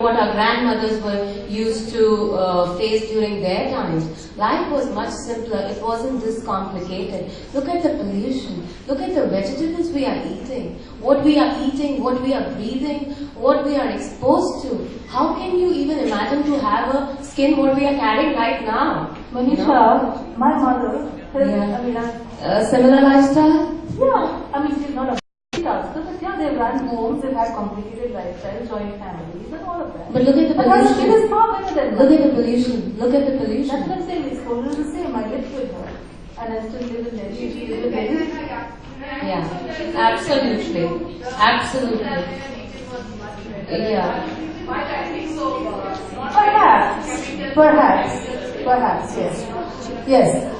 what our grandmothers were used to face during their times. Life was much simpler. It wasn't this complicated. Look at the pollution. Look at the vegetables we are eating. What we are eating, what we are breathing, what we are exposed to. How can you even imagine to have a skin what we are carrying right now? Monisha, my mother has similar lifestyle? Yeah, I mean she's not a but yeah, they've run homes, they've had complicated lifestyles, joint families, and all of that. But look at the pollution. But her skin is far better than Look at the pollution. Look at the pollution. That's what I'm saying. It's totally the same. I lived with her, and I still live in Delhi. She lives in Delhi. Yeah, absolutely, absolutely. Yeah. Perhaps, yes, yes.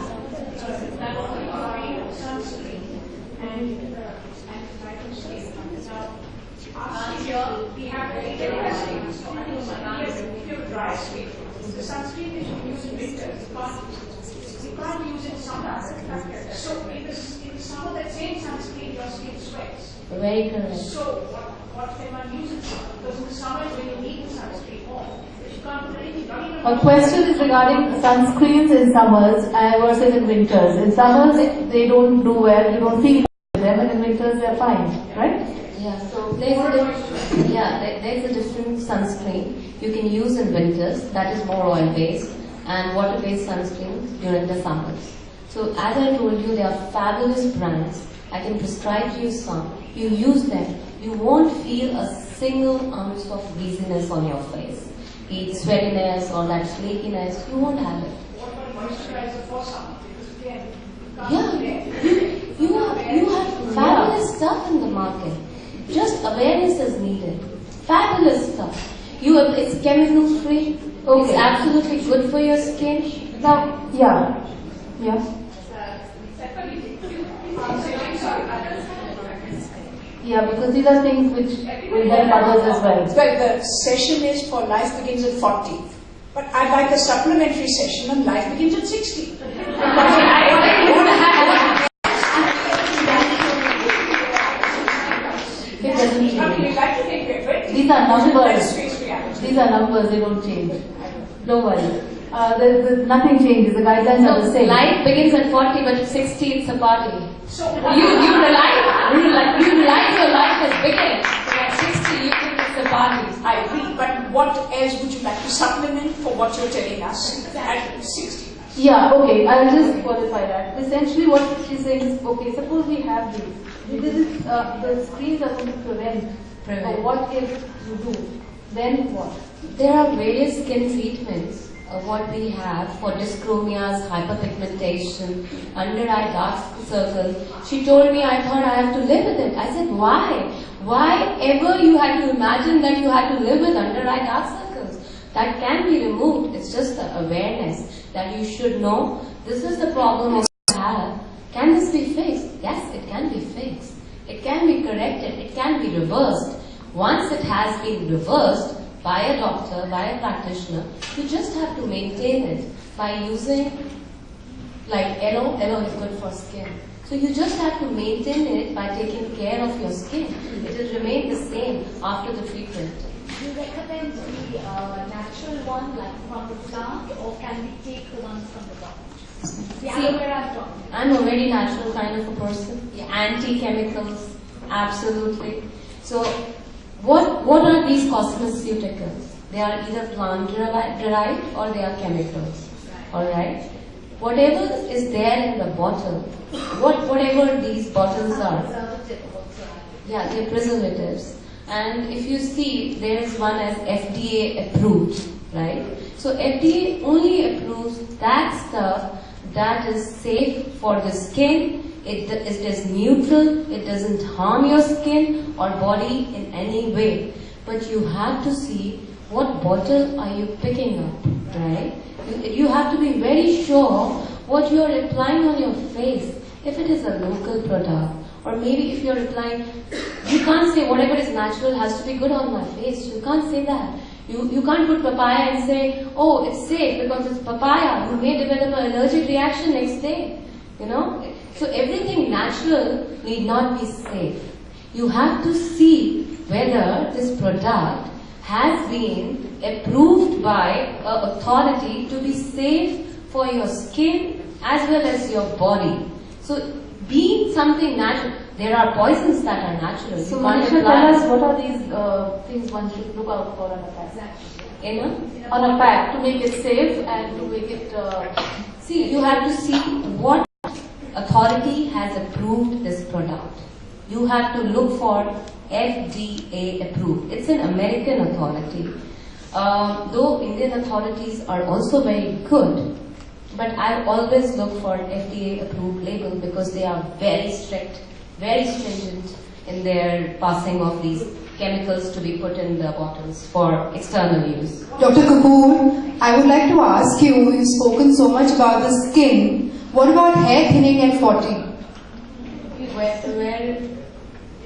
We have very interesting. So I think if you have dry skin, the sunscreen that you use in winter, you can't use it in summer. So in the summer, that same sunscreen, your skin sweats. Very correct. So what can one use it for? Because in the summer, when you need the sunscreen more, you can't put anything. A question is regarding sunscreens in summers versus in winters. In summers, they don't do well. You don't feel with them, and in winters, they're fine, right? Yeah, so there's a different sunscreen you can use in winters that is more oil-based and water-based sunscreen during the summers. So as I told you, they are fabulous brands. I can prescribe you some. You use them. You won't feel a single ounce of greasiness on your face. Be it sweatiness or that flakiness, you won't have it. What about moisturizer for summer? Because Yeah, you have fabulous stuff in the market. Just awareness is needed. Fabulous stuff. It's chemical free. Okay. It's absolutely good for your skin. Now, yeah. Yeah, because these are things which will help others as well. Well, the session is for life begins at 40. But I'd like a supplementary session on life begins at 60. It doesn't change. These are numbers, they don't change. Don't worry. Nothing changes, the guidelines are the same. Life begins at 40, but at 60 it's a party. So you realize your life has begun. At 60 you think it's a party. I agree, but what else would you like to supplement for what you're telling us at 60? Yeah, okay, I'll just qualify that. Essentially what she's saying is, okay, suppose we have these. The screens are going to prevent. So what if you do? Then what? There are various skin treatments. What we have for dyschromias, hyperpigmentation, under-eye dark circles. She told me, I thought I have to live with it. I said, why? Why ever you had to imagine that you had to live with under-eye dark circles? That can be removed. It's just the awareness that you should know this is the problem you have. Can this be fixed? Yes, it can be fixed. It can be corrected. It can be reversed. Once it has been reversed by a doctor, by a practitioner, you just have to maintain it by using, like aloe is good for skin. So you just have to maintain it by taking care of your skin. It will remain the same after the treatment. Do you recommend the natural one, like from the plant, or can we take the ones from the doctor? I'm a very natural kind of a person. Yeah. Anti-chemicals, absolutely. So, what are these cosmeceuticals? They are either plant derived or they are chemicals. Alright? Whatever is there in the bottle, whatever these bottles are, yeah, they're preservatives. And if you see, there is one as FDA approved, right? So FDA only approves that stuff that is safe for the skin. It is neutral, it doesn't harm your skin or body in any way. But you have to see what bottle are you picking up, right? You have to be very sure what you are applying on your face. If it is a local product, or maybe if you are applying, you can't say whatever is natural has to be good on my face. You can't say that. You can't put papaya and say, oh, it's safe because it's papaya. You may develop an allergic reaction next day. You know? So everything natural need not be safe. You have to see whether this product has been approved by an authority to be safe for your skin as well as your body. So being something natural, there are poisons that are natural. So Monisha, tell us what are these things one should look out for on a pack? On a pack to make it safe and to make it... See, you have to see what authority has approved this product. You have to look for FDA approved. It's an American authority. Though Indian authorities are also very good, but I always look for FDA approved label because they are very strict, very stringent in their passing of these chemicals to be put in the bottles for external use. Dr. Kapoor, I would like to ask you, you've spoken so much about the skin. What about hair thinning at 40?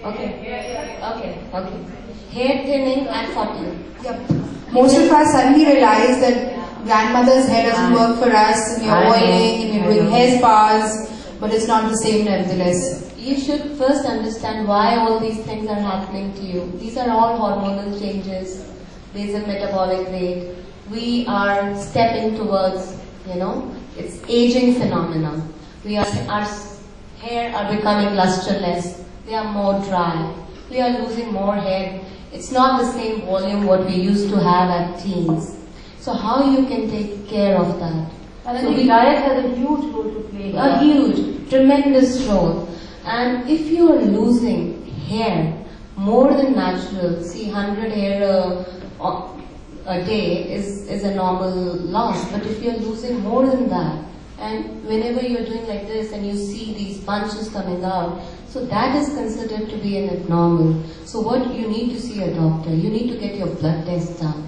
Okay. Hair thinning at 40. Yep. Most of us suddenly realize that grandmother's hair doesn't work for us, and you're oiling and you're doing hair spas, but it's not the same nevertheless. You should first understand why all these things are happening to you. These are all hormonal changes, basal metabolic rate. We are stepping towards, it's aging phenomenon. Our hair are becoming lusterless. They are more dry. We are losing more hair. It's not the same volume what we used to have at teens. So how you can take care of that? And I think diet has a huge role to play. A huge, tremendous role. And if you are losing hair more than natural, see 100 hair a day is a normal loss, but if you are losing more than that, and whenever you are doing like this and you see these bunches coming out, so that is considered to be an abnormal. So what you need to see a doctor, you need to get your blood test done.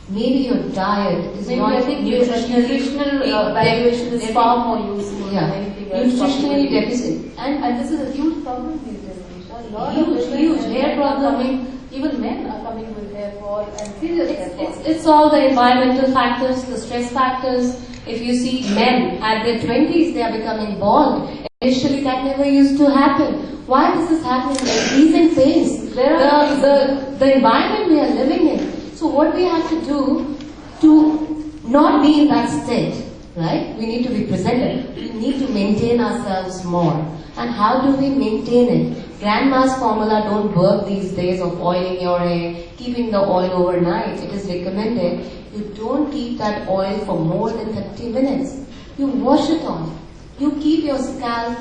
Maybe your diet is not nutritional evaluation is far more useful than anything else. Nutritionally deficit. And this is a huge problem these days, Monisha. A lot Huge hair problem. Even men are coming with hair fall and serious hair fall. It's all the environmental factors, the stress factors. If you see men at their 20s, they are becoming bald. Initially, that never used to happen. Why this is happening at a recent pace? The environment we are living in. So what we have to do to not be in that state, right? We need to be presented. We need to maintain ourselves more. And how do we maintain it? Grandma's formula don't work these days of oiling your hair, keeping the oil overnight. It is recommended you don't keep that oil for more than 30 minutes. You wash it off. You keep your scalp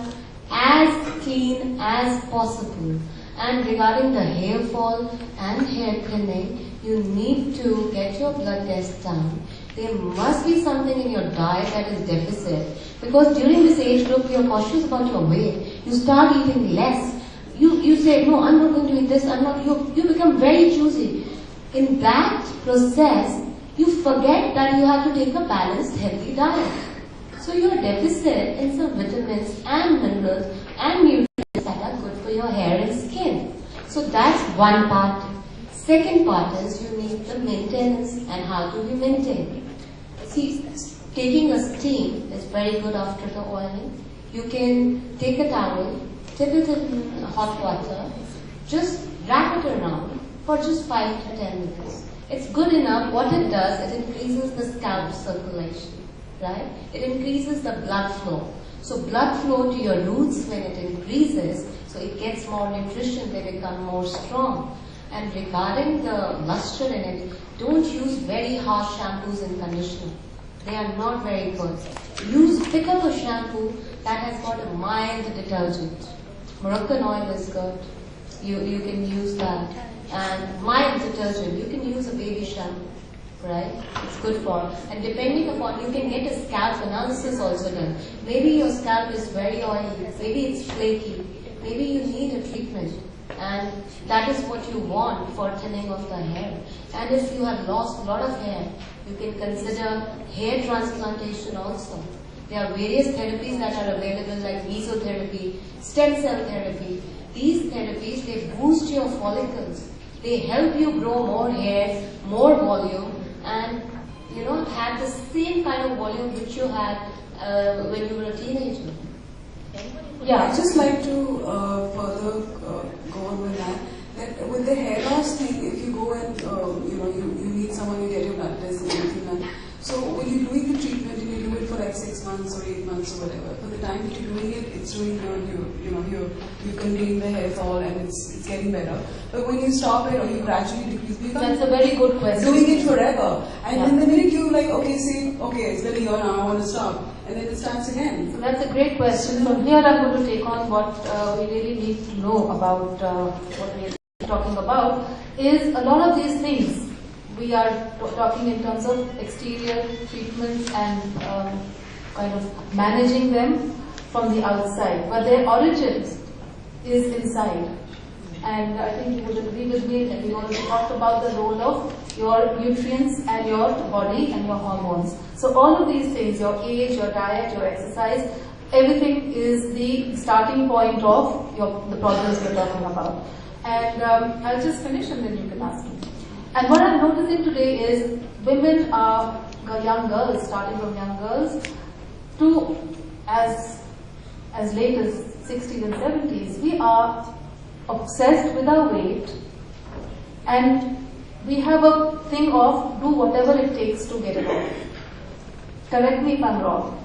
as clean as possible. And regarding the hair fall and hair thinning, you need to get your blood test done. There must be something in your diet that is deficit. Because during this age group, you're cautious about your weight. You start eating less. You say, no, I'm not going to eat this, you become very choosy. In that process, you forget that you have to take a balanced, healthy diet. So you're deficit in some vitamins and minerals and nutrients that are good for your hair and skin. So that's one part. Second part is you need the maintenance and how do we maintain. See, taking a steam is very good after the oiling. You can take a towel, dip it in hot water, just wrap it around for just 5 to 10 minutes. It's good enough. What it does, it increases the scalp circulation, right? It increases the blood flow. So blood flow to your roots, when it increases, so it gets more nutrition, they become more strong. And regarding the luster in it, don't use very harsh shampoos and conditioner. They are not very good. Pick up a shampoo that has got a mild detergent. Moroccan oil is good. You can use that. And mild detergent, you can use a baby shampoo, right? It's good for. And depending upon, you can get a scalp analysis also done. Maybe your scalp is very oily, maybe it's flaky, maybe you need a treatment. And that is what you want for thinning of the hair. And if you have lost a lot of hair, you can consider hair transplantation also. There are various therapies that are available like mesotherapy, stem cell therapy. These therapies, they boost your follicles. They help you grow more hair, more volume, and have the same kind of volume which you had when you were a teenager. Yeah, I'd just like to further go on with that. That with the hair loss thing, if you go and you months or 8 months or whatever. By the time that you're doing it, it's doing good. You contain the hair fall and it's getting better. But when you stop it or you gradually decrease, that's a very good question. Doing it forever, and then the minute you like, okay, it's been a year now, I want to stop, and then it starts again. So that's a great question. From here, I'm going to take on what we really need to know about what we are talking about. Is a lot of these things we are talking in terms of exterior treatments and kind of managing them from the outside, but their origins is inside. And I think you would agree with me that we already talked about the role of your nutrients and your body and your hormones. So all of these things, your age, your diet, your exercise, everything is the starting point of the problems we're talking about. And I'll just finish and then you can ask me. And what I'm noticing today is women are young girls, starting from young girls to as late as 60s and 70s, we are obsessed with our weight, and we have a thing of do whatever it takes to get it off. Correct me if I'm wrong.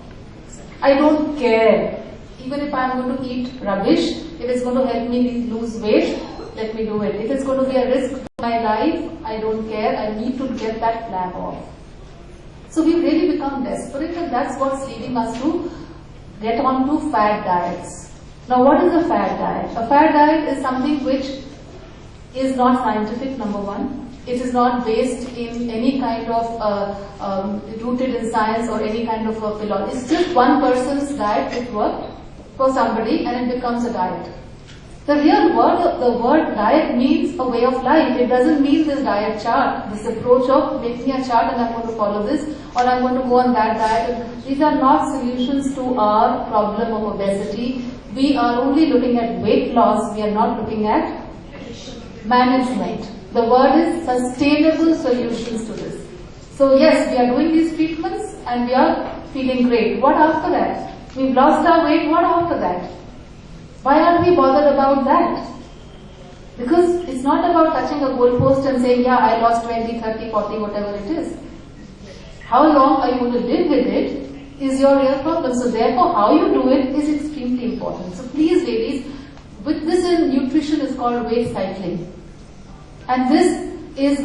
I don't care. Even if I'm going to eat rubbish, if it's going to help me lose weight, let me do it. If it's going to be a risk to my life, I don't care. I need to get that flab off. So we've really become desperate, and that's what's leading us to get on to fad diets. Now, what is a fad diet? A fad diet is something which is not scientific, number one. It is not based in any kind of rooted in science or any kind of philosophy. It's just one person's diet which worked for somebody and it becomes a diet. The real word, the word diet means a way of life. It doesn't mean this diet chart, this approach of make me a chart and I'm going to follow this or I'm going to go on that diet. These are not solutions to our problem of obesity. We are only looking at weight loss, we are not looking at management. The word is sustainable solutions to this. So yes, we are doing these treatments and we are feeling great. What after that? We've lost our weight, what after that? Why aren't we bothered about that? Because it's not about touching a goalpost and saying, yeah, I lost 20, 30, 40, whatever it is. How long are you going to live with it is your real problem. So therefore, how you do it is extremely important. So please, ladies, with this in nutrition is called weight cycling. And this is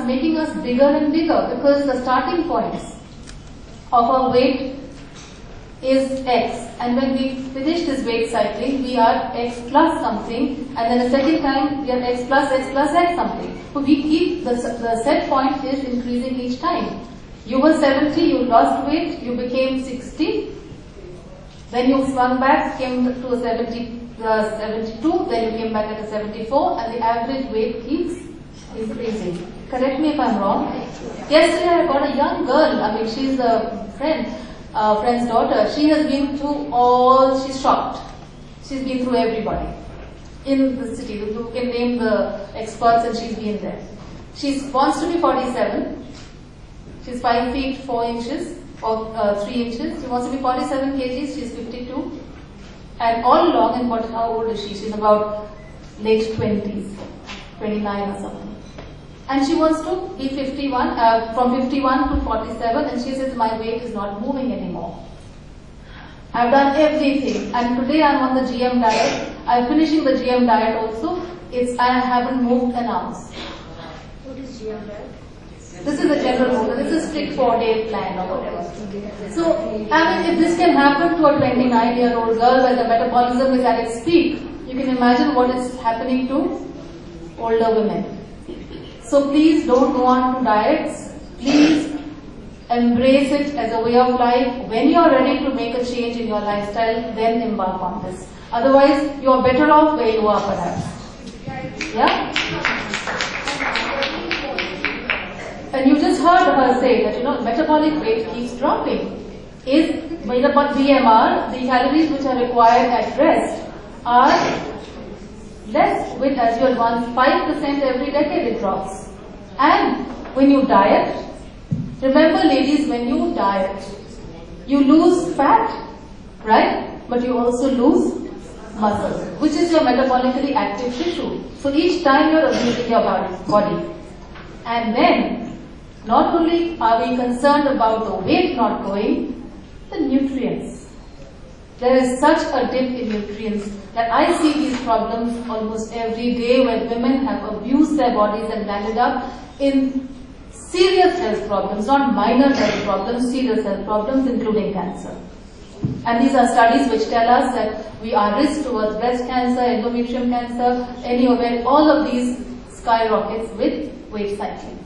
making us bigger and bigger, because the starting points of our weight is X. And when we finish this weight cycling, we are X plus something, and then the second time we are X plus X something. So we keep the set point is increasing each time. You were 70, you lost weight, you became 60, then you swung back, came to a 72, then you came back at a 74, and the average weight keeps increasing. Correct me if I'm wrong. Yesterday I got a young girl, she's a friend's daughter. She has been through she's shocked. She's been through everybody in the city. You can name the experts and she's been there. She wants to be 47. She's 5 feet 4 inches or 3 inches. She wants to be 47 kgs. She's 52. And all along, and how old is she? She's about late 20s, 29 or something. And she wants to be 51, from 51 to 47, and she says, my weight is not moving anymore. I've done everything, and today I'm on the GM diet. I'm finishing the GM diet also. I haven't moved an ounce. What is GM diet? This is the general rule. This is a strict 4-day plan or whatever. So, if this can happen to a 29-year-old girl where the metabolism is at its peak, you can imagine what is happening to older women. So please don't go on to diets. Please embrace it as a way of life. When you are ready to make a change in your lifestyle, then embark on this. Otherwise, you are better off where you are perhaps. Yeah? And you just heard her say that, metabolic rate keeps dropping. Is made up of BMR, the calories which are required at rest are less with as you advance 5% every decade it drops. And when you diet, remember ladies, when you diet, you lose fat, right? But you also lose muscle, which is your metabolically active tissue. So each time you are abusing your body. And then, not only are we concerned about the weight not going, The nutrients. There is such a dip in nutrients that I see these problems almost every day where women have abused their bodies and landed up in serious health problems, not minor health problems, serious health problems including cancer. And these are studies which tell us that we are risk towards breast cancer, endometrium cancer, any ovarian, all of these skyrockets with weight cycling.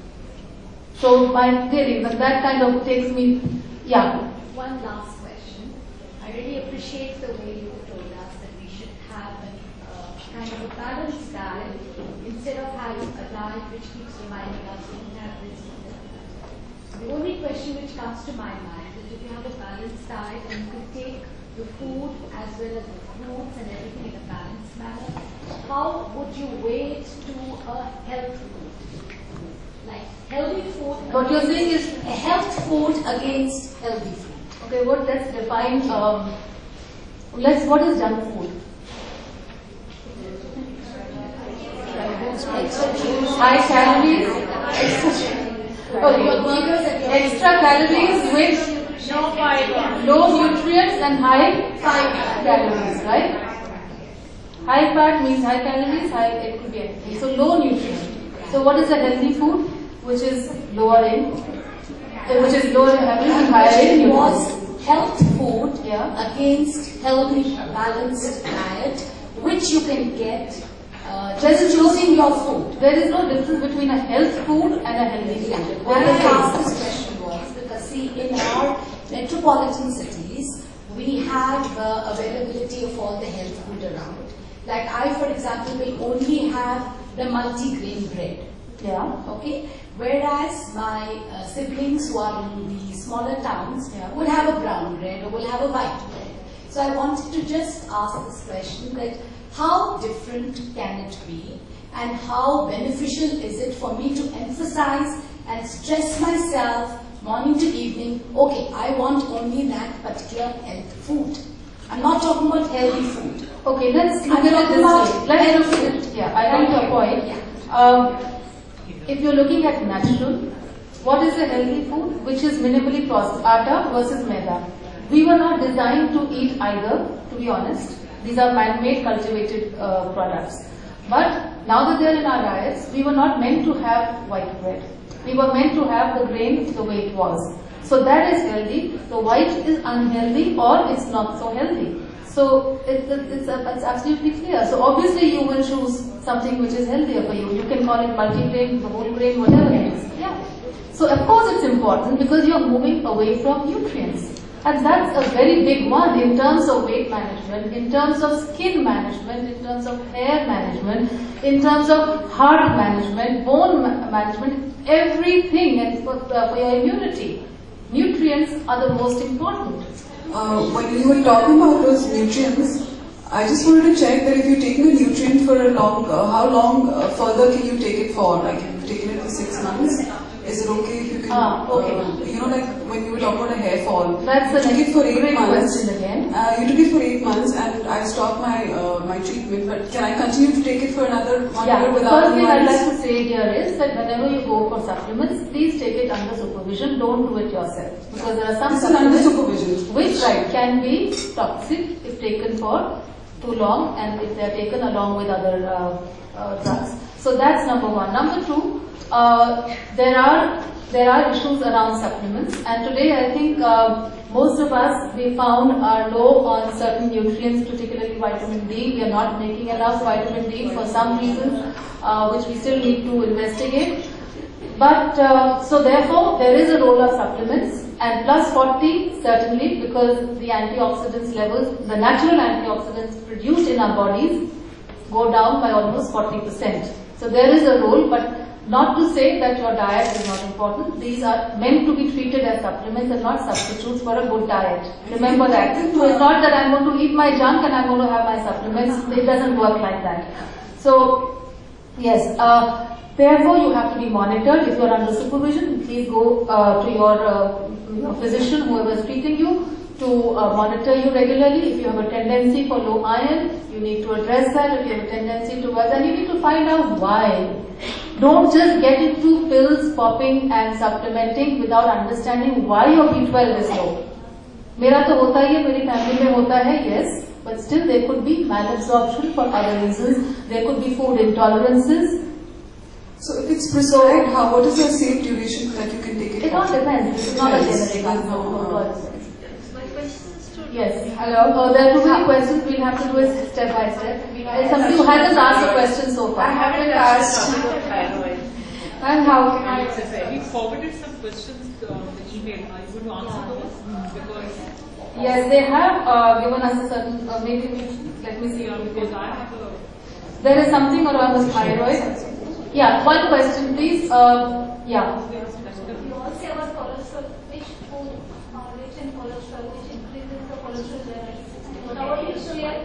So really, but that kind of takes me, yeah. One last question. I really appreciate the way you told us that we should have a kind of a balanced diet instead of having a diet which keeps reminding us we don't have this and that. The only question which comes to my mind is if you have a balanced diet and you can take the food as well as the fruits and everything in a balanced manner, how would you weigh it to a health food? Like healthy food. What you're saying is a health food against healthy food. okay. Let's define. What is junk food? High calories. Extra calories with No fiber. low nutrients and high calories, right? High fat means high calories. It could be anything. So low nutrients. So what is a healthy food? Which is lower in calories and higher in nutrients. Health food Yeah. against healthy, balanced diet, which you can get There is choosing your food. There is no difference between a health food and a healthy food. Why I asked this question was because see, in our metropolitan cities, we have availability of all the health food around. Like I, for example, will only have the multi-grain bread. Yeah. Okay, whereas my siblings who are in the smaller towns Yeah. will have a brown bread or will have a white bread. So I wanted to just ask this question that how different can it be and how beneficial is it for me to emphasize and stress myself morning to evening, okay, I want only that particular health food. I'm not talking about healthy food. Okay, let's look at it this way. Let's look at it. Yeah, I got your point. Yeah. If you're looking at natural, what is a healthy food? Which is minimally processed, atta versus maida. We were not designed to eat either, to be honest. These are man-made cultivated products. But now that they're in our diets, we were not meant to have white bread. We were meant to have the grain the way it was. So that is healthy. The white is unhealthy or it's not so healthy. So it's absolutely clear. So obviously you will choose something which is healthier for you. You can call it multi-grain, whole grain, whatever it is. Yeah. So of course it's important because you're moving away from nutrients. And that's a very big one in terms of weight management, in terms of skin management, in terms of hair management, in terms of heart management, bone management, everything, and for your immunity. Nutrients are the most important. When you were talking about those nutrients, I just wanted to check that if you're taking a nutrient for a long, how long further can you take it for? Like if you've taken it for 6 months, is it okay if you can, like when you were talking about a hair fall, That's you took it for 8 great months. question again. You took it for 8 months and I stopped my treatment, but can I continue to take it for another 1 year without First thing I'd any like to say here is that whenever you go for supplements, please take it under supervision. Don't do it yourself. Because there are some This is under supplements supervision. which can be toxic if taken for too long and if they are taken along with other drugs. So that's number one. Number two, there are issues around supplements, and today I think most of us we found are low on certain nutrients, particularly vitamin D. We are not making enough vitamin D for some reasons, which we still need to investigate. But so therefore there is a role of supplements, and plus 40 certainly, because the antioxidants levels, the natural antioxidants produced in our bodies go down by almost 40%. So there is a role, but not to say that your diet is not important. These are meant to be treated as supplements and not substitutes for a good diet. Remember that. So it's not that I'm going to eat my junk and I'm going to have my supplements. It doesn't work like that. So yes, therefore you have to be monitored. If you are under supervision, please go to your physician, whoever is treating you, to monitor you regularly. If you have a tendency for low iron, you need to address that. If you have a tendency towards, and you need to find out why. Don't just get into pills, popping and supplementing without understanding why your B12 is low. मेरा तो होता ही है, मेरी family में होता है, yes, but still there could be malabsorption for other reasons. There could be food intolerances. So if it's prescribed, what is the safe duration that you can take it? It all depends. It's not a generic answer. Yes. Hello. There are too many questions. We'll have to do it step by step. Somebody who hasn't asked a question so far. I haven't asked. And how can I? We forwarded some questions on the email. Are you going to answer those? Because Yes, they have given us a certain. Maybe let me see. because I have a There is something around the thyroid. Yeah, one question, please. Yeah. You also have a cholesterol, which food rich in cholesterol, which increases the cholesterol level. How do you share?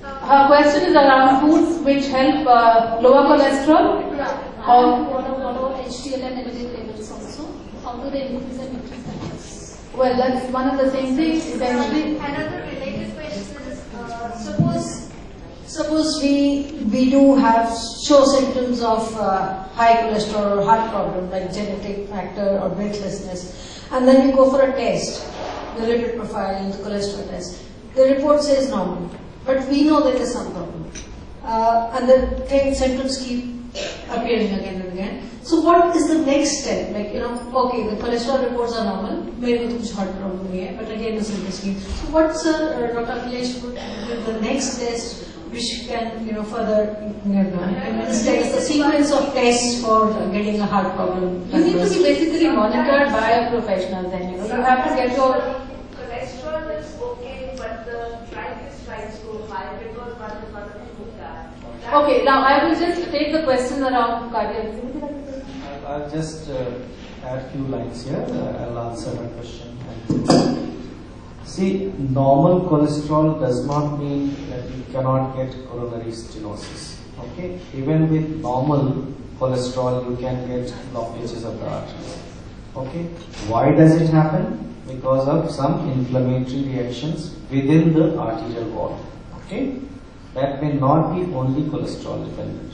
Her question is around foods which help lower cholesterol. And what about HDL and LDL levels also? How do they increase and decrease levels? Well, that's one of the same things. Essentially, Another related question is, Suppose we do have show symptoms of high cholesterol or heart problem like genetic factor or breathlessness, and then we go for a test, the lipid profile and the cholesterol test. The report says normal, but we know there is some problem, and the same symptoms keep appearing again and again. So what is the next step? Like, okay, the cholesterol reports are normal, maybe kuch heart problem hai, but again the symptoms keep. So what's Dr. Akhilesh would be the next test which can, further tell us the sequence of tests for getting a heart problem? you need to be basically monitored by a professional. Then you have to get your. Cholesterol is okay, but the triglycerides go high because one is not a food diet. Okay, now I will just take the questions around cardiac. I'll just add few lines here. I'll answer that question. See, normal cholesterol does not mean that you cannot get coronary stenosis. Okay, even with normal cholesterol, you can get blockages of the arteries. Okay, why does it happen? Because of some inflammatory reactions within the arterial wall. Okay, that may not be only cholesterol dependent.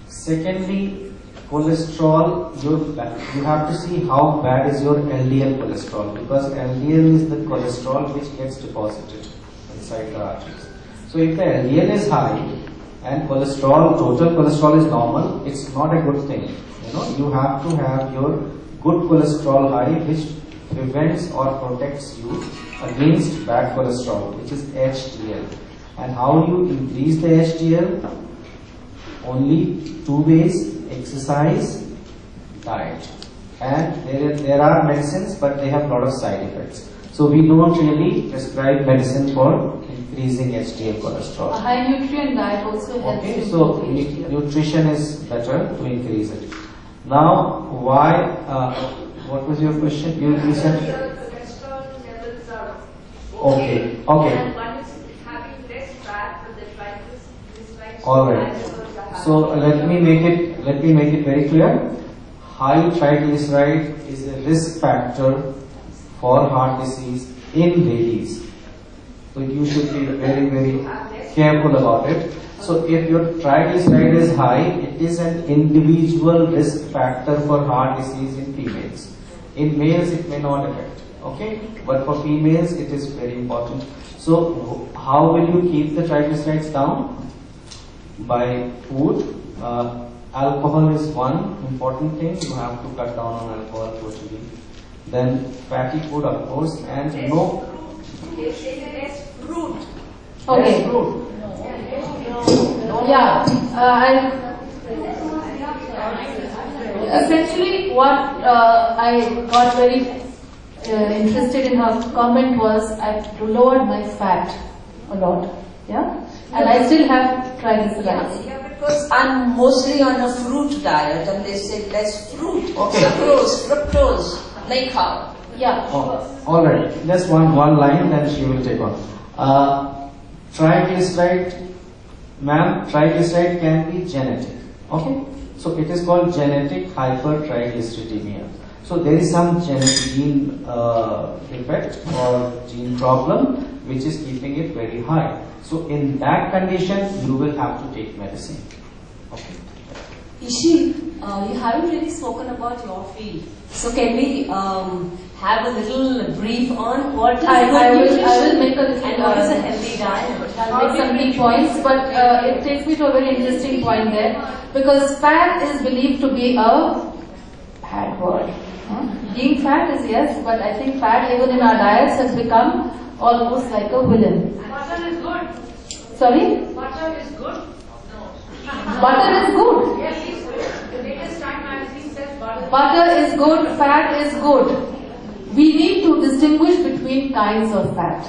Secondly, cholesterol, you have to see how bad is your LDL cholesterol, because LDL is the cholesterol which gets deposited inside the arteries. So if the LDL is high and total cholesterol is normal, it's not a good thing. You have to have your good cholesterol high, which prevents or protects you against bad cholesterol, which is HDL. And how do you increase the HDL? Only two ways: exercise, diet. And there are medicines, but they have a lot of side effects. So we don't really prescribe medicine for increasing HDL cholesterol. A high nutrient diet also helps. Okay, so nutrition is better to increase it. Now, why? What was your question? You said. Cholesterol levels are Okay. And one is having less fat, but the triglycerides. All right. So let me make it very clear. High triglyceride is a risk factor for heart disease in ladies. So you should be very, very careful about it. So if your triglyceride is high, it is an individual risk factor for heart disease in females. In males, it may not affect. Okay, but for females, it is very important. So how will you keep the triglycerides down? By food. Alcohol is one important thing. You have to cut down on alcohol totally. Then fatty food, of course, and no. Less fruit. Okay. Less fruit. Yeah. Essentially, what I got very interested in her comment was I've lowered my fat a lot. Yeah. And I still have triglycerides. Yeah, because I'm mostly on a fruit diet, and they say less fruit. Okay. Sucrose, fructose, like how? Yeah. All right. Just one line, then she will take on. Triglyceride, ma'am. Triglyceride can be genetic. Okay. So it is called genetic hypertriglyceridemia. So there is some gene defect or gene problem which is keeping it very high. So in that condition, you will have to take medicine. Okay. Ishi, you haven't really spoken about your field. So can we have a little brief on what is I will nutrition make a little and what is a healthy diet? I'll make some key points, but it takes me to a very interesting point there, because fat is believed to be a bad word. Being fat is yes, but I think fat even in our diets has become almost like a villain. Butter is good. Sorry? Butter is good. Butter is good. Yes, it's good. The latest Time magazine says butter. Butter is good, fat is good. We need to distinguish between kinds of fat.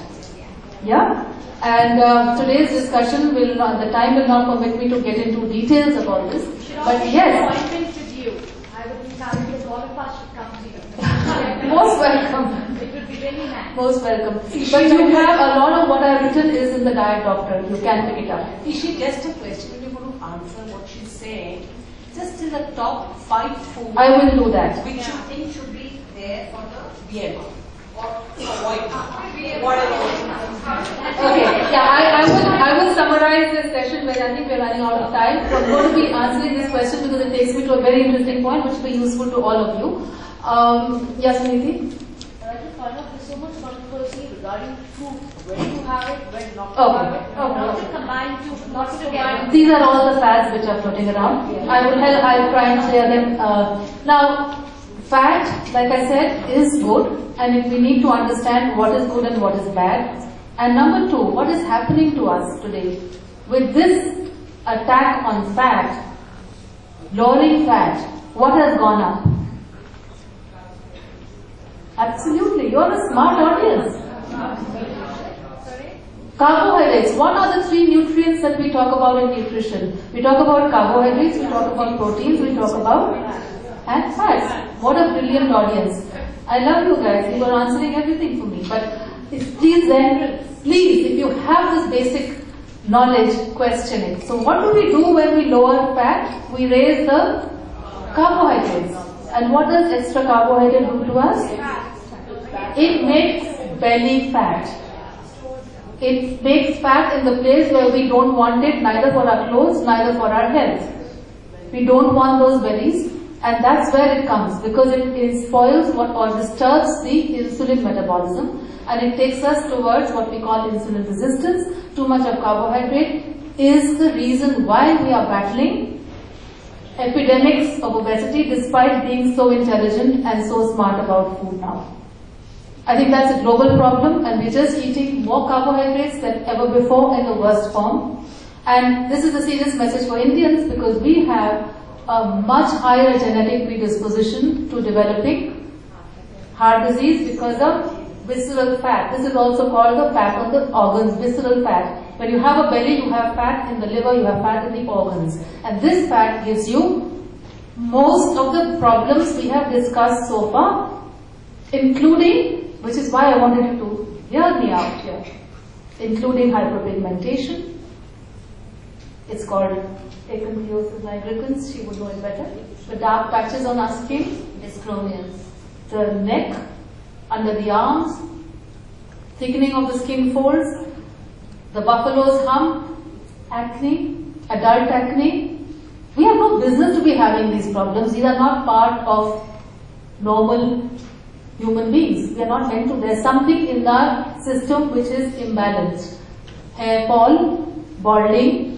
Yeah? And today's discussion will not, the time will not permit me to get into details about this. But yes. Appointment with you. I would encourage all of us to come to you. Most welcome. It would be really nice. Most welcome. But you have a lot of what I've written is in the diet, doctor. You can pick it up. Ishi, just a question. You're going to answer what she's saying. Just in the top 5 foods. I will do that. Which you think should be there for the BMI or avoid whatever. Okay, yeah, I will summarize this session, but I think we're running out of time. So I'm going to be answering this question because it takes me to a very interesting point which will be useful to all of you. Yes, Suniti? I just find out there's so much controversy regarding food, when to have it, when not to have it, Not to combine two, not to together. These are all the fads which are floating around. I'll try and clear them. Now, fat, like I said, is good, and we need to understand what is good and what is bad. And number 2, what is happening to us today? With this attack on fat, lowering fat, what has gone up? Absolutely, you're a smart audience. Carbohydrates. What are the 3 nutrients that we talk about in nutrition? We talk about carbohydrates, we talk about proteins, we talk about and fats. What a brilliant audience. I love you guys. You are answering everything for me. But please if you have this basic knowledge, question it. So what do we do when we lower fat? We raise the carbohydrates. And what does extra carbohydrate do to us? It makes belly fat. It makes fat in the place where we don't want it, neither for our clothes, neither for our health. We don't want those bellies, and that's where it comes, because it spoils or disturbs the insulin metabolism, and it takes us towards what we call insulin resistance. Too much of carbohydrate is the reason why we are battling epidemics of obesity despite being so intelligent and so smart about food now. I think that's a global problem, and we're just eating more carbohydrates than ever before in the worst form. And this is a serious message for Indians, because we have a much higher genetic predisposition to developing heart disease because of visceral fat. This is also called the fat on the organs, visceral fat. When you have a belly, you have fat in the liver, you have fat in the organs. And this fat gives you most of the problems we have discussed so far, including, which is why I wanted you to hear me out here, including hyperpigmentation. It's called acanthosis nigricans, she would know it better. The dark patches on our skin, dyschromias. The neck, under the arms, thickening of the skin folds, the buffalo's hump, acne, adult acne. We have no business to be having these problems. These are not part of normal human beings. We are not meant to. There's something in our system which is imbalanced. Hair fall, balding,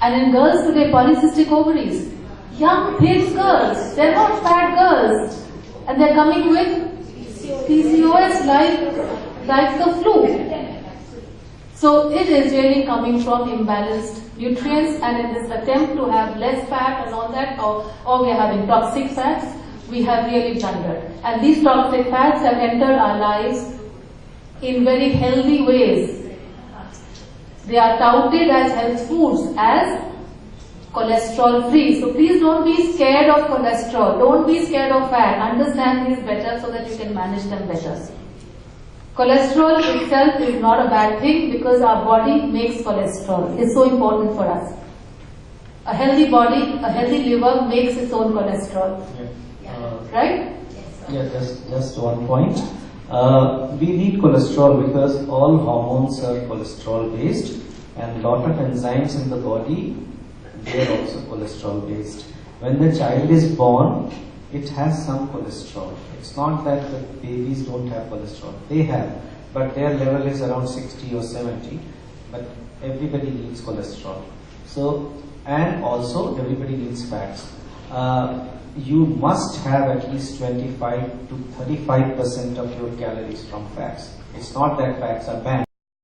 and in girls today, polycystic ovaries. Young, thin girls, they're not fat girls, and they're coming with PCOS like the flu. So it is really coming from imbalanced nutrients, and in this attempt to have less fat and all that, or we are having toxic fats, we have really blundered. And these toxic fats have entered our lives in very healthy ways. They are touted as health foods, as cholesterol free. So please don't be scared of cholesterol. Don't be scared of fat. Understand these better so that you can manage them better. Cholesterol itself is not a bad thing, because our body makes cholesterol. It's so important for us. A healthy body, a healthy liver makes its own cholesterol. Right? Yeah, just one point. We need cholesterol because all hormones are cholesterol based, and lot of enzymes in the body they are also cholesterol based. When the child is born, it has some cholesterol. It's not that the babies don't have cholesterol. They have, but their level is around 60 or 70. But everybody needs cholesterol. So, and also everybody needs fats. You must have at least 25 to 35% of your calories from fats. It's not that fats are banned.